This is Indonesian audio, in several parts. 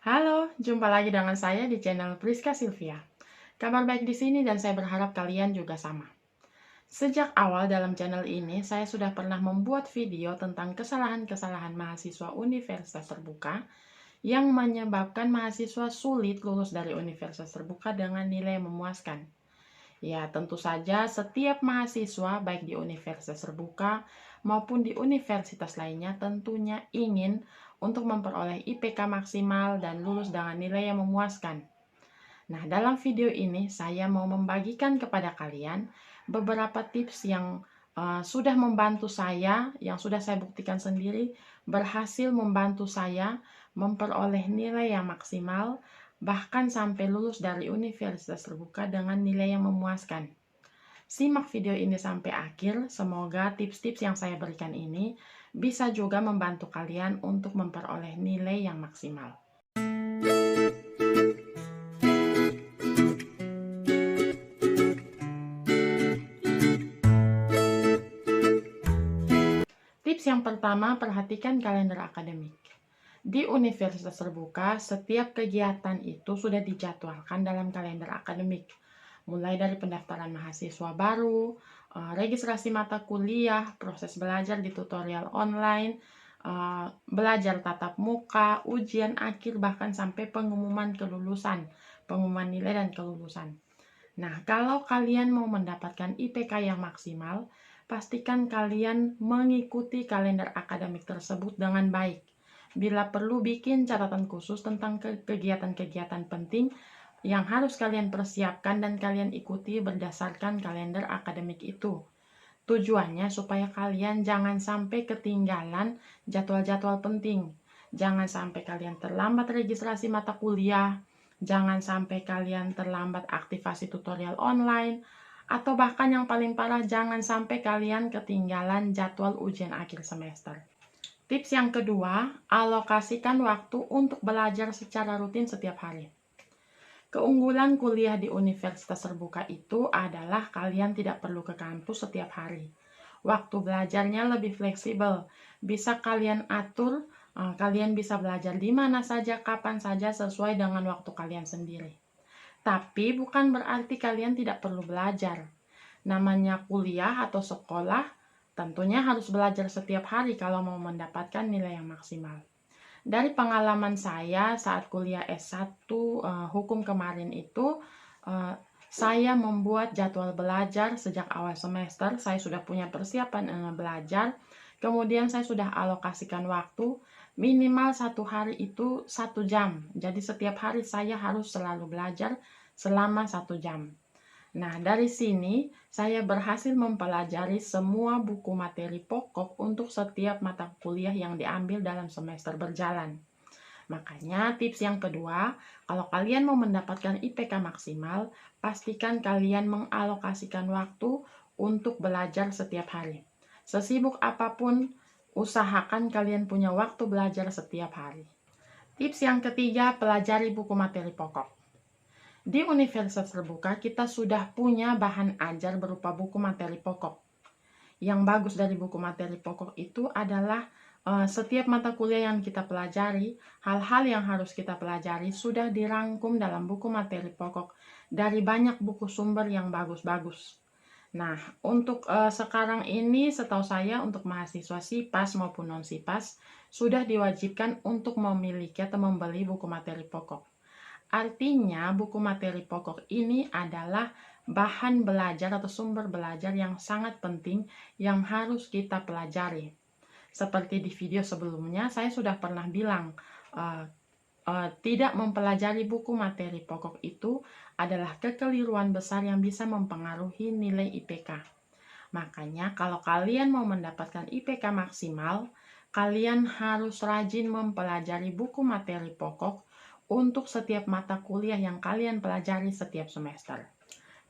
Halo, jumpa lagi dengan saya di channel Priska Sylvia. Kabar baik di sini dan saya berharap kalian juga sama. Sejak awal dalam channel ini, saya sudah pernah membuat video tentang kesalahan-kesalahan mahasiswa universitas terbuka yang menyebabkan mahasiswa sulit lulus dari universitas terbuka dengan nilai yang memuaskan. Ya, tentu saja setiap mahasiswa baik di universitas terbuka maupun di universitas lainnya tentunya ingin untuk memperoleh IPK maksimal dan lulus dengan nilai yang memuaskan. Nah, dalam video ini saya mau membagikan kepada kalian beberapa tips yang sudah membantu saya, yang sudah saya buktikan sendiri, berhasil membantu saya memperoleh nilai yang maksimal, bahkan sampai lulus dari universitas terbuka dengan nilai yang memuaskan. Simak video ini sampai akhir, semoga tips-tips yang saya berikan ini bisa juga membantu kalian untuk memperoleh nilai yang maksimal. Tips yang pertama, perhatikan kalender akademik. Di universitas terbuka, setiap kegiatan itu sudah dijadwalkan dalam kalender akademik. Mulai dari pendaftaran mahasiswa baru, registrasi mata kuliah, proses belajar di tutorial online, belajar tatap muka, ujian akhir, bahkan sampai pengumuman kelulusan, pengumuman nilai dan kelulusan. Nah, kalau kalian mau mendapatkan IPK yang maksimal, pastikan kalian mengikuti kalender akademik tersebut dengan baik. Bila perlu, bikin catatan khusus tentang kegiatan-kegiatan penting yang harus kalian persiapkan dan kalian ikuti berdasarkan kalender akademik itu. Tujuannya supaya kalian jangan sampai ketinggalan jadwal-jadwal penting. Jangan sampai kalian terlambat registrasi mata kuliah, jangan sampai kalian terlambat aktivasi tutorial online, atau bahkan yang paling parah, jangan sampai kalian ketinggalan jadwal ujian akhir semester. Tips yang kedua, alokasikan waktu untuk belajar secara rutin setiap hari. Keunggulan kuliah di universitas terbuka itu adalah kalian tidak perlu ke kampus setiap hari. Waktu belajarnya lebih fleksibel, bisa kalian atur, kalian bisa belajar di mana saja, kapan saja sesuai dengan waktu kalian sendiri. Tapi bukan berarti kalian tidak perlu belajar. Namanya kuliah atau sekolah, tentunya harus belajar setiap hari kalau mau mendapatkan nilai yang maksimal. Dari pengalaman saya saat kuliah S1 hukum kemarin itu, saya membuat jadwal belajar sejak awal semester. Saya sudah punya persiapan belajar. Kemudian saya sudah alokasikan waktu minimal 1 hari itu 1 jam. Jadi setiap hari saya harus selalu belajar selama 1 jam. Nah, dari sini saya berhasil mempelajari semua buku materi pokok untuk setiap mata kuliah yang diambil dalam semester berjalan. Makanya tips yang kedua, kalau kalian mau mendapatkan IPK maksimal, pastikan kalian mengalokasikan waktu untuk belajar setiap hari. Sesibuk apapun, usahakan kalian punya waktu belajar setiap hari. Tips yang ketiga, pelajari buku materi pokok. Di universitas terbuka, kita sudah punya bahan ajar berupa buku materi pokok. Yang bagus dari buku materi pokok itu adalah setiap mata kuliah yang kita pelajari, hal-hal yang harus kita pelajari sudah dirangkum dalam buku materi pokok dari banyak buku sumber yang bagus-bagus. Nah, untuk sekarang ini setahu saya untuk mahasiswa SIPAS maupun non-SIPAS sudah diwajibkan untuk memiliki atau membeli buku materi pokok. Artinya, buku materi pokok ini adalah bahan belajar atau sumber belajar yang sangat penting yang harus kita pelajari. Seperti di video sebelumnya, saya sudah pernah bilang, tidak mempelajari buku materi pokok itu adalah kekeliruan besar yang bisa mempengaruhi nilai IPK. Makanya, kalau kalian mau mendapatkan IPK maksimal, kalian harus rajin mempelajari buku materi pokok untuk setiap mata kuliah yang kalian pelajari setiap semester.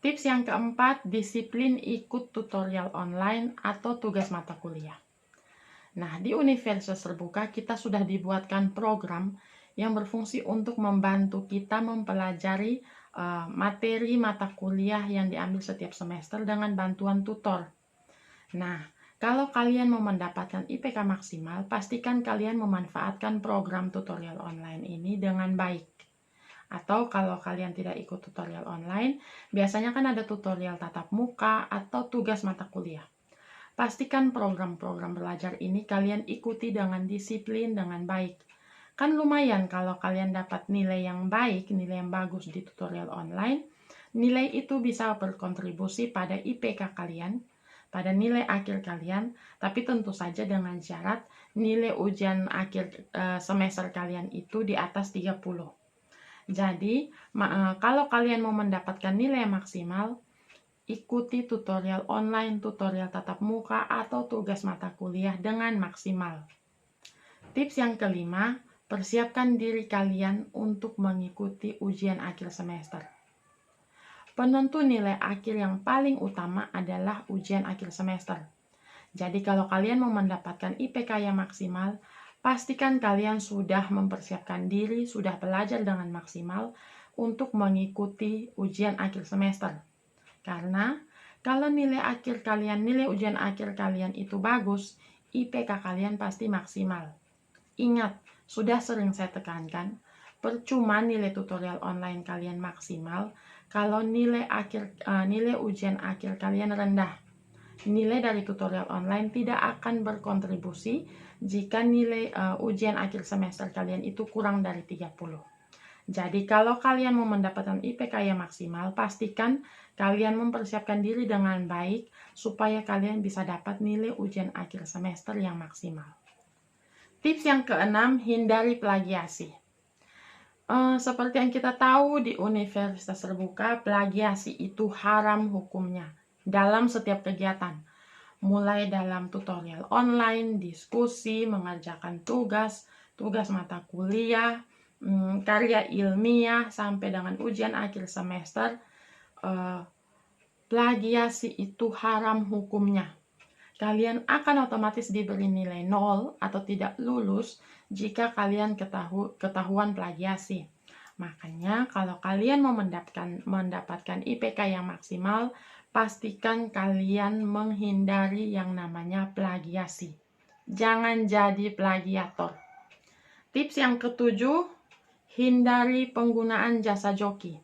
Tips yang keempat, disiplin ikut tutorial online atau tugas mata kuliah. Nah, di universitas terbuka kita sudah dibuatkan program yang berfungsi untuk membantu kita mempelajari materi mata kuliah yang diambil setiap semester dengan bantuan tutor. Nah, Kalau kalian mau mendapatkan IPK maksimal, pastikan kalian memanfaatkan program tutorial online ini dengan baik. Atau kalau kalian tidak ikut tutorial online, biasanya kan ada tutorial tatap muka atau tugas mata kuliah. Pastikan program-program belajar ini kalian ikuti dengan disiplin, dengan baik. Kan lumayan kalau kalian dapat nilai yang baik, nilai yang bagus di tutorial online, nilai itu bisa berkontribusi pada IPK kalian, pada nilai akhir kalian, tapi tentu saja dengan syarat nilai ujian akhir semester kalian itu di atas 30. Jadi, kalau kalian mau mendapatkan nilai maksimal, ikuti tutorial online, tutorial tatap muka, atau tugas mata kuliah dengan maksimal. Tips yang kelima, persiapkan diri kalian untuk mengikuti ujian akhir semester. Penentu nilai akhir yang paling utama adalah ujian akhir semester. Jadi kalau kalian mau mendapatkan IPK yang maksimal, pastikan kalian sudah mempersiapkan diri, sudah belajar dengan maksimal untuk mengikuti ujian akhir semester. Karena kalau nilai ujian akhir kalian itu bagus, IPK kalian pasti maksimal. Ingat, sudah sering saya tekankan, percuma nilai tutorial online kalian maksimal kalau nilai ujian akhir kalian rendah. Nilai dari tutorial online tidak akan berkontribusi jika nilai ujian akhir semester kalian itu kurang dari 30. Jadi kalau kalian mau mendapatkan IPK yang maksimal, pastikan kalian mempersiapkan diri dengan baik supaya kalian bisa dapat nilai ujian akhir semester yang maksimal. Tips yang keenam, hindari plagiasi. Seperti yang kita tahu di universitas terbuka, plagiasi itu haram hukumnya dalam setiap kegiatan. Mulai dalam tutorial online, diskusi, mengerjakan tugas mata kuliah, karya ilmiah, sampai dengan ujian akhir semester, plagiasi itu haram hukumnya. Kalian akan otomatis diberi nilai 0 atau tidak lulus jika kalian ketahuan plagiasi. Makanya kalau kalian mau mendapatkan IPK yang maksimal, pastikan kalian menghindari yang namanya plagiasi. Jangan jadi plagiator. Tips yang ketujuh, hindari penggunaan jasa joki.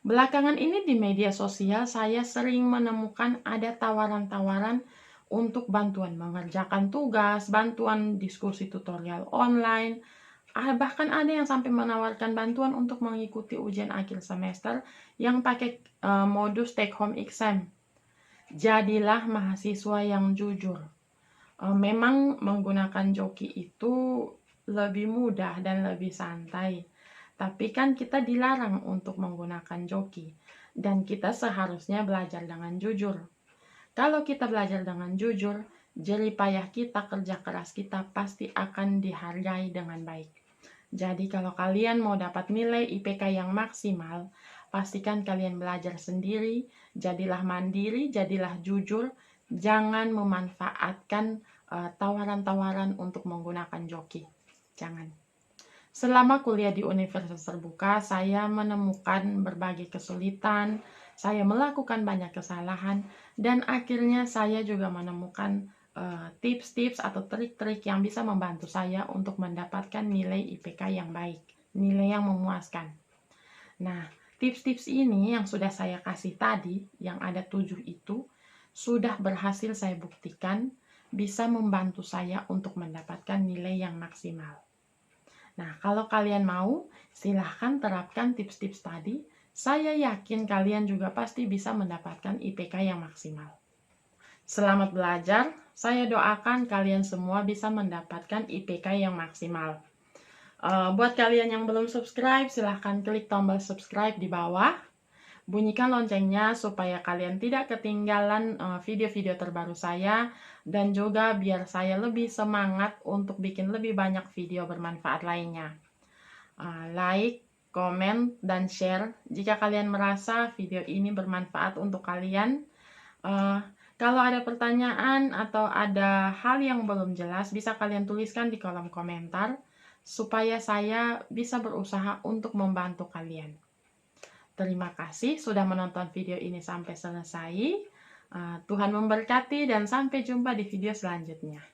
Belakangan ini di media sosial saya sering menemukan ada tawaran-tawaran untuk bantuan mengerjakan tugas, bantuan diskusi tutorial online, bahkan ada yang sampai menawarkan bantuan untuk mengikuti ujian akhir semester yang pakai modus take home exam. Jadilah mahasiswa yang jujur. Memang menggunakan joki itu lebih mudah dan lebih santai, tapi kan kita dilarang untuk menggunakan joki, dan kita seharusnya belajar dengan jujur. Kalau kita belajar dengan jujur, jerih payah kita, kerja keras kita pasti akan dihargai dengan baik. Jadi kalau kalian mau dapat nilai IPK yang maksimal, pastikan kalian belajar sendiri, jadilah mandiri, jadilah jujur, jangan memanfaatkan tawaran-tawaran untuk menggunakan joki. Jangan. Selama kuliah di universitas terbuka, saya menemukan berbagai kesulitan, saya melakukan banyak kesalahan, dan akhirnya saya juga menemukan tips-tips atau trik-trik yang bisa membantu saya untuk mendapatkan nilai IPK yang baik, nilai yang memuaskan. Nah, tips-tips ini yang sudah saya kasih tadi, yang ada 7 itu, sudah berhasil saya buktikan bisa membantu saya untuk mendapatkan nilai yang maksimal. Nah, kalau kalian mau, silahkan terapkan tips-tips tadi. Saya yakin kalian juga pasti bisa mendapatkan IPK yang maksimal. Selamat belajar. Saya doakan kalian semua bisa mendapatkan IPK yang maksimal. Buat kalian yang belum subscribe, silahkan klik tombol subscribe di bawah. Bunyikan loncengnya supaya kalian tidak ketinggalan video-video terbaru saya, dan juga biar saya lebih semangat untuk bikin lebih banyak video bermanfaat lainnya. Like, komen, dan share jika kalian merasa video ini bermanfaat untuk kalian. Kalau ada pertanyaan atau ada hal yang belum jelas, bisa kalian tuliskan di kolom komentar supaya saya bisa berusaha untuk membantu kalian. Terima kasih sudah menonton video ini sampai selesai. Tuhan memberkati dan sampai jumpa di video selanjutnya.